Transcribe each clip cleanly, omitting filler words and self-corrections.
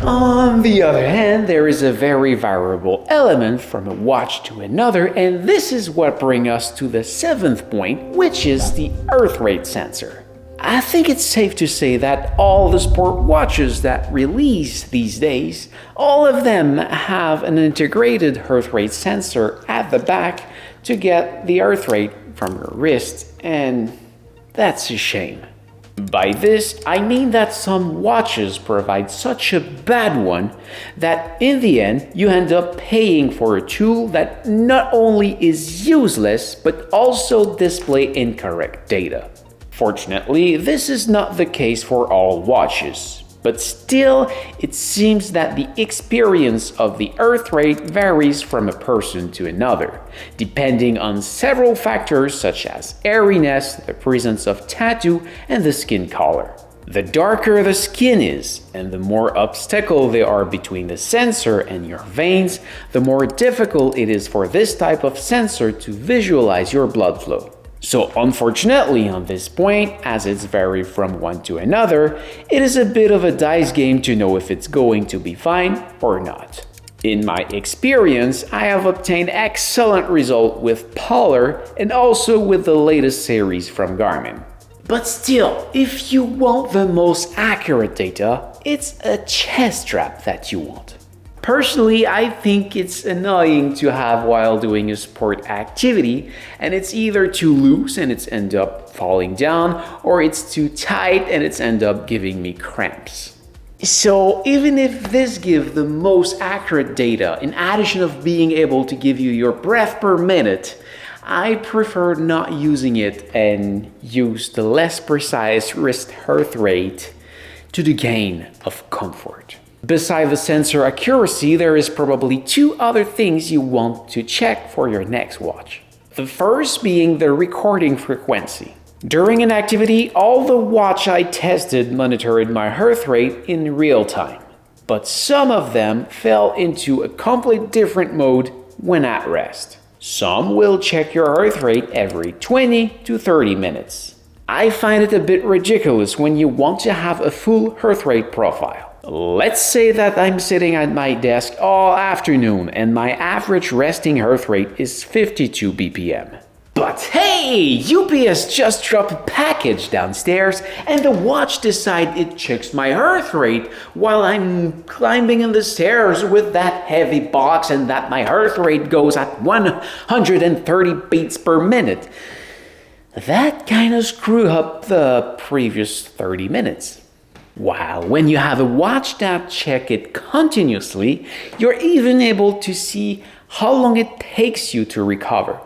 On the other hand, there is a very variable element from a watch to another, and this is what brings us to the seventh point, which is the earth rate sensor. I think it's safe to say that all the sport watches that release these days, all of them have an integrated earth rate sensor at the back to get the earth rate from your wrist, and that's a shame. By this, I mean that some watches provide such a bad one that in the end you end up paying for a tool that not only is useless but also display incorrect data. Fortunately, this is not the case for all watches, but still it seems that the experience of the earth rate varies from a person to another, depending on several factors such as airiness, the presence of tattoo, and the skin color. The darker the skin is, and the more obstacles there are between the sensor and your veins, the more difficult it is for this type of sensor to visualize your blood flow. So unfortunately on this point, as it's varied from one to another, it is a bit of a dice game to know if it's going to be fine or not. In my experience, I have obtained excellent results with Polar and also with the latest series from Garmin. But still, if you want the most accurate data, it's a chest strap that you want. Personally, I think it's annoying to have while doing a sport activity, and it's either too loose and it's end up falling down, or it's too tight and it's end up giving me cramps. So even if this gives the most accurate data, in addition of being able to give you your breath per minute, I prefer not using it and use the less precise wrist heart rate to the gain of comfort. Besides the sensor accuracy, there is probably two other things you want to check for your next watch. The first being the recording frequency. During an activity, all the watch I tested monitored my heart rate in real time, but some of them fell into a completely different mode when at rest. Some will check your heart rate every 20 to 30 minutes. I find it a bit ridiculous when you want to have a full heart rate profile. Let's say that I'm sitting at my desk all afternoon and my average resting heart rate is 52 BPM. But hey, UPS just dropped a package downstairs and the watch decides it checks my heart rate while I'm climbing in the stairs with that heavy box and that my heart rate goes at 130 beats per minute. That kind of screwed up the previous 30 minutes. While when you have a watch that checks it continuously, you're even able to see how long it takes you to recover.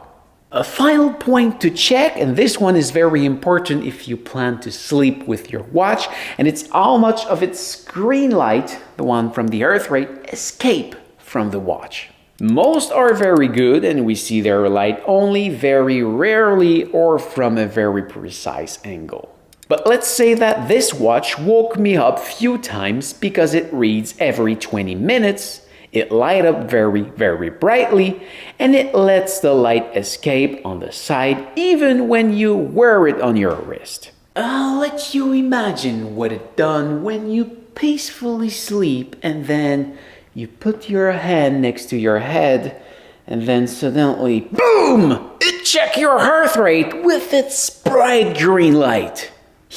A final point to check, and this one is very important if you plan to sleep with your watch, and it's how much of its screen light, the one from the heart rate, escape from the watch. Most are very good and we see their light only very rarely or from a very precise angle. But let's say that this watch woke me up few times because it reads every 20 minutes, it lights up very, very brightly, and it lets the light escape on the side even when you wear it on your wrist. I'll let you imagine what it done when you peacefully sleep and then you put your hand next to your head and then suddenly, boom! It check your heart rate with its bright green light.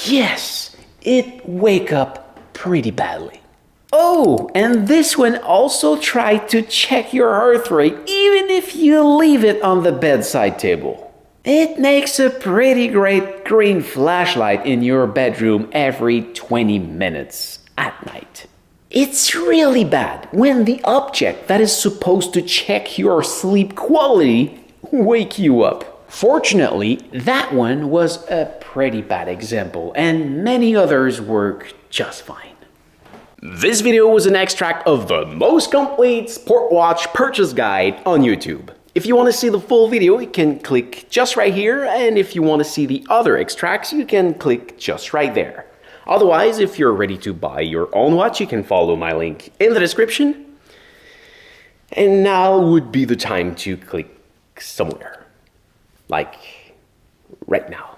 Yes, it wake up pretty badly. Oh, and this one also tried to check your heart rate even if you leave it on the bedside table. It makes a pretty great green flashlight in your bedroom every 20 minutes at night. It's really bad when the object that is supposed to check your sleep quality wake you up. Fortunately, that one was a pretty bad example, and many others work just fine. This video was an extract of the most complete sport watch purchase guide on YouTube. If you want to see the full video, you can click just right here, and if you want to see the other extracts, you can click just right there. Otherwise, if you're ready to buy your own watch, you can follow my link in the description. And now would be the time to click somewhere. Like right now.